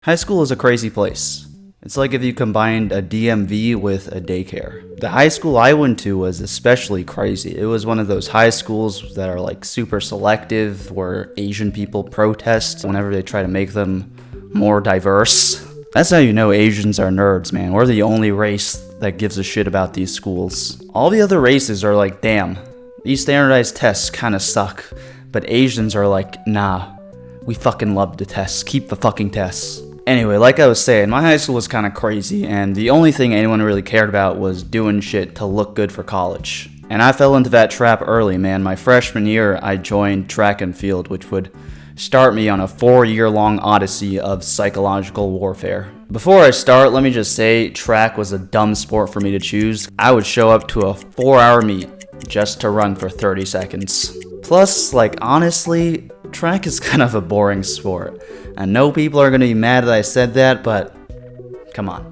High school is a crazy place. It's like if you combined a DMV with a daycare. The high school I went to was especially crazy. It was one of those high schools that are like super selective, where Asian people protest whenever they try to make them more diverse. That's how you know Asians are nerds, man. We're the only race that gives a shit about these schools. All the other races are like, damn, these standardized tests kind of suck. But Asians are like, nah, we fucking love the tests. Keep the fucking tests. Anyway, like I was saying, my high school was kind of crazy, and the only thing anyone really cared about was doing shit to look good for college. And I fell into that trap early, man. My freshman year, I joined track and field, which would start me on a 4-year-long odyssey of psychological warfare. Before I start, let me just say, track was a dumb sport for me to choose. I would show up to a 4-hour meet just to run for 30 seconds. Plus, honestly, track is kind of a boring sport. I know people are going to be mad that I said that, but come on.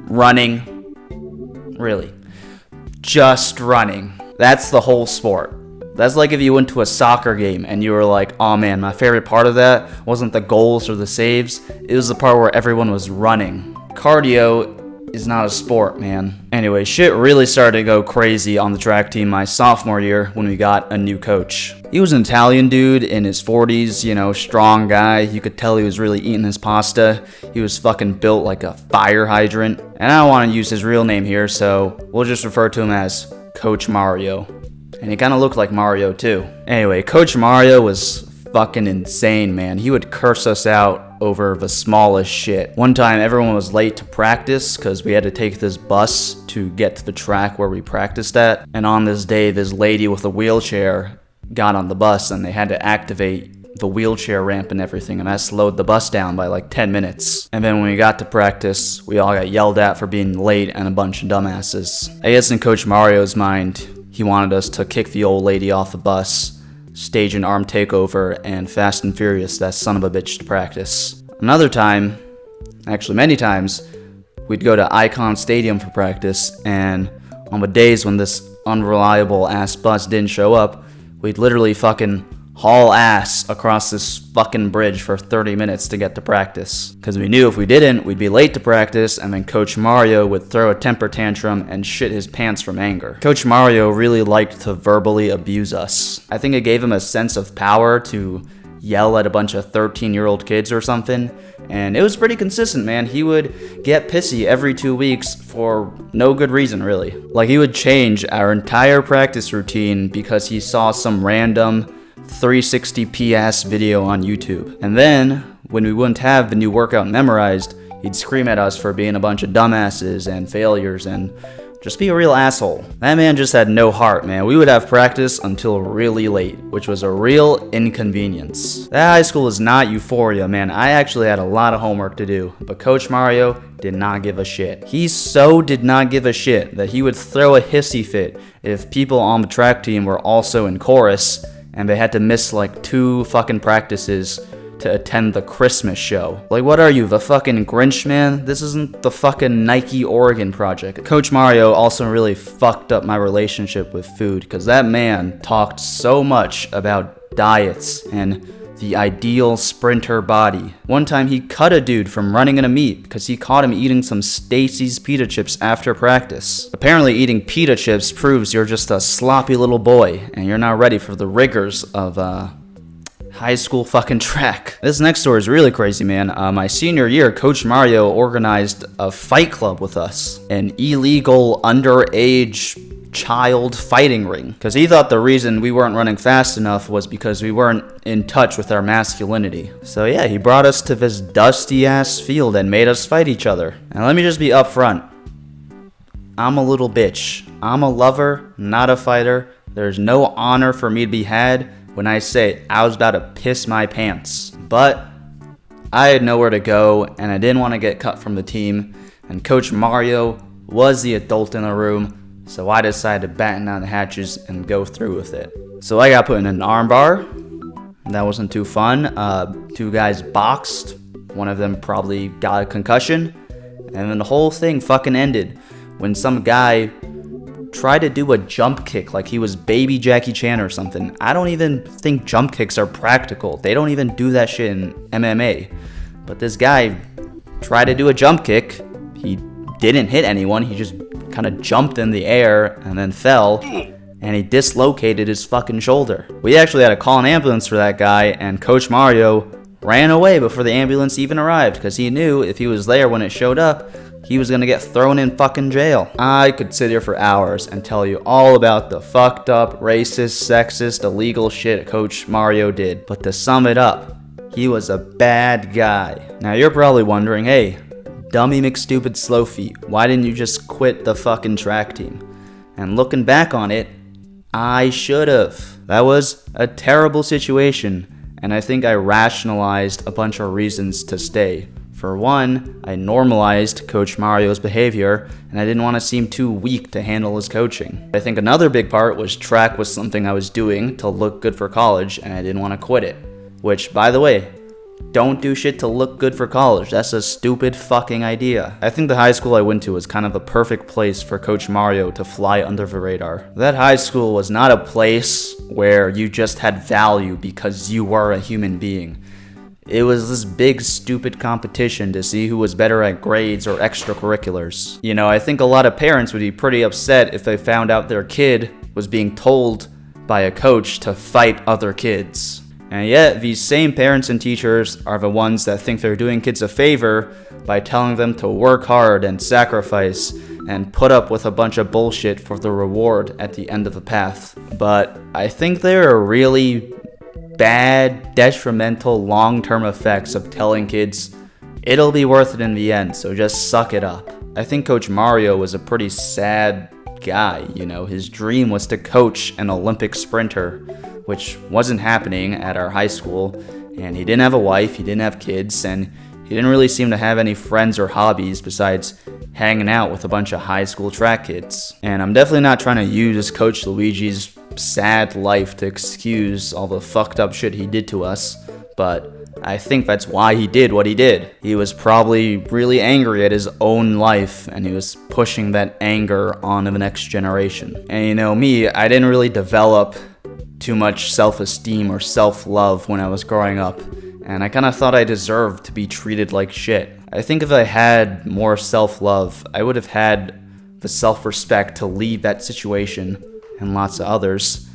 Running. Really. Just running. That's the whole sport. That's like if you went to a soccer game and you were like, oh man, my favorite part of that wasn't the goals or the saves. It was the part where everyone was running. Cardio is not a sport, man. Anyway, shit really started to go crazy on the track team my sophomore year when we got a new coach. He was an Italian dude in his 40s, strong guy. You could tell he was really eating his pasta. He was fucking built like a fire hydrant. And I don't want to use his real name here, so we'll just refer to him as Coach Mario. And he kind of looked like Mario too. Anyway, Coach Mario was fucking insane, man. He would curse us out over the smallest shit. One time everyone was late to practice because we had to take this bus to get to the track where we practiced at. And on this day, this lady with a wheelchair got on the bus and they had to activate the wheelchair ramp and everything, and that slowed the bus down by like 10 minutes. And then when we got to practice, we all got yelled at for being late and a bunch of dumbasses. I guess in Coach Mario's mind, he wanted us to kick the old lady off the bus, stage an armed takeover, and Fast and Furious that son of a bitch to practice. Another time, actually many times, we'd go to Icon Stadium for practice, and on the days when this unreliable ass bus didn't show up, we'd literally fucking haul ass across this fucking bridge for 30 minutes to get to practice. Because we knew if we didn't, we'd be late to practice, and then Coach Mario would throw a temper tantrum and shit his pants from anger. Coach Mario really liked to verbally abuse us. I think it gave him a sense of power to yell at a bunch of 13-year-old kids or something, and it was pretty consistent, man. He would get pissy every 2 weeks for no good reason, really. Like, he would change our entire practice routine because he saw some random 360p ass video on YouTube. And then, when we wouldn't have the new workout memorized, he'd scream at us for being a bunch of dumbasses and failures and just be a real asshole. That man just had no heart, man. We would have practice until really late, which was a real inconvenience. That high school is not euphoria, man. I actually had a lot of homework to do, but Coach Mario did not give a shit. He so did not give a shit that he would throw a hissy fit if people on the track team were also in chorus and they had to miss like 2 fucking practices to attend the Christmas show. Like, what are you, the fucking Grinch, man? This isn't the fucking Nike Oregon project. Coach Mario also really fucked up my relationship with food, because that man talked so much about diets and the ideal sprinter body. One time he cut a dude from running in a meet because he caught him eating some Stacy's pita chips after practice. Apparently eating pita chips proves you're just a sloppy little boy and you're not ready for the rigors of high school fucking track. This next story is really crazy, man. My senior year, Coach Mario organized a fight club with us, an illegal underage child fighting ring, because he thought the reason we weren't running fast enough was because we weren't in touch with our masculinity. So yeah, he brought us to this dusty ass field and made us fight each other. And let me just be upfront, I'm a little bitch. I'm a lover, not a fighter. There's no honor for me to be had when I say I was about to piss my pants. But I had nowhere to go, and I didn't want to get cut from the team, and Coach Mario was the adult in the room, so I decided to batten down the hatches and go through with it. So I got put in an arm bar. That wasn't too fun. 2 guys boxed. One of them probably got a concussion. And then the whole thing fucking ended when some guy tried to do a jump kick like he was baby Jackie Chan or something. I don't even think jump kicks are practical. They don't even do that shit in MMA. But this guy tried to do a jump kick. He didn't hit anyone. He just kind of jumped in the air and then fell, and he dislocated his fucking shoulder. We actually had to call an ambulance for that guy, and Coach Mario ran away before the ambulance even arrived because he knew if he was there when it showed up, he was gonna get thrown in fucking jail. I could sit here for hours and tell you all about the fucked up, racist, sexist, illegal shit Coach Mario did. But to sum it up, he was a bad guy. Now you're probably wondering, hey, dummy McStupid slow feet, why didn't you just quit the fucking track team? And looking back on it, I should've. That was a terrible situation, and I think I rationalized a bunch of reasons to stay. For one, I normalized Coach Mario's behavior, and I didn't want to seem too weak to handle his coaching. I think another big part was track was something I was doing to look good for college, and I didn't want to quit it. Which, by the way, don't do shit to look good for college. That's a stupid fucking idea. I think the high school I went to was kind of the perfect place for Coach Mario to fly under the radar. That high school was not a place where you just had value because you were a human being. It was this big stupid competition to see who was better at grades or extracurriculars. You know, I think a lot of parents would be pretty upset if they found out their kid was being told by a coach to fight other kids. And yet, these same parents and teachers are the ones that think they're doing kids a favor by telling them to work hard and sacrifice and put up with a bunch of bullshit for the reward at the end of the path. But I think there are really bad, detrimental, long-term effects of telling kids it'll be worth it in the end, so just suck it up. I think Coach Mario was a pretty sad guy, you know. His dream was to coach an Olympic sprinter, which wasn't happening at our high school, and he didn't have a wife, he didn't have kids, and he didn't really seem to have any friends or hobbies besides hanging out with a bunch of high school track kids. And I'm definitely not trying to use Coach Luigi's sad life to excuse all the fucked up shit he did to us, but I think that's why he did what he did. He was probably really angry at his own life, and he was pushing that anger onto the next generation. And you know me, I didn't really develop too much self-esteem or self-love when I was growing up, and I kind of thought I deserved to be treated like shit. I think if I had more self-love, I would have had the self-respect to leave that situation and lots of others,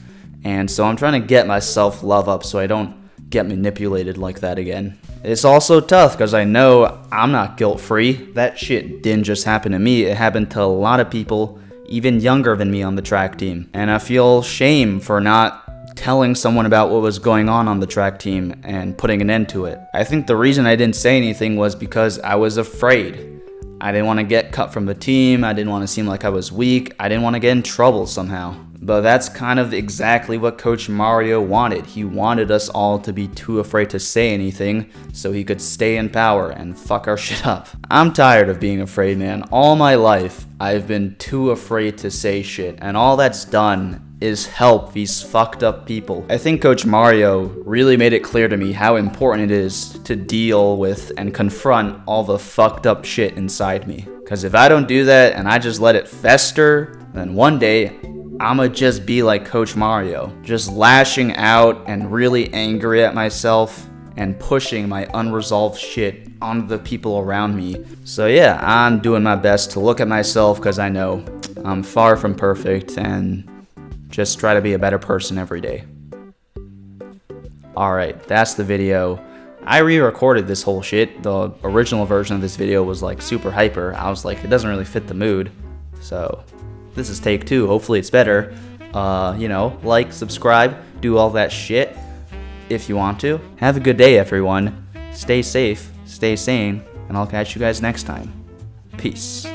and so I'm trying to get my self-love up so I don't get manipulated like that again. It's also tough because I know I'm not guilt-free. That shit didn't just happen to me, it happened to a lot of people even younger than me on the track team, and I feel shame for not telling someone about what was going on the track team and putting an end to it. I think the reason I didn't say anything was because I was afraid. I didn't want to get cut from the team, I didn't want to seem like I was weak, I didn't want to get in trouble somehow. But that's kind of exactly what Coach Mario wanted. He wanted us all to be too afraid to say anything so he could stay in power and fuck our shit up. I'm tired of being afraid, man. All my life, I've been too afraid to say shit, and all that's done is help these fucked up people. I think Coach Mario really made it clear to me how important it is to deal with and confront all the fucked up shit inside me. Because if I don't do that and I just let it fester, then one day I'ma just be like Coach Mario, just lashing out and really angry at myself and pushing my unresolved shit onto the people around me. So yeah, I'm doing my best to look at myself because I know I'm far from perfect and just try to be a better person every day. Alright, that's the video. I re-recorded this whole shit. The original version of this video was like super hyper. I was like, it doesn't really fit the mood. So this is take 2. Hopefully it's better. You know, like, subscribe, do all that shit if you want to. Have a good day, everyone. Stay safe, stay sane, and I'll catch you guys next time. Peace.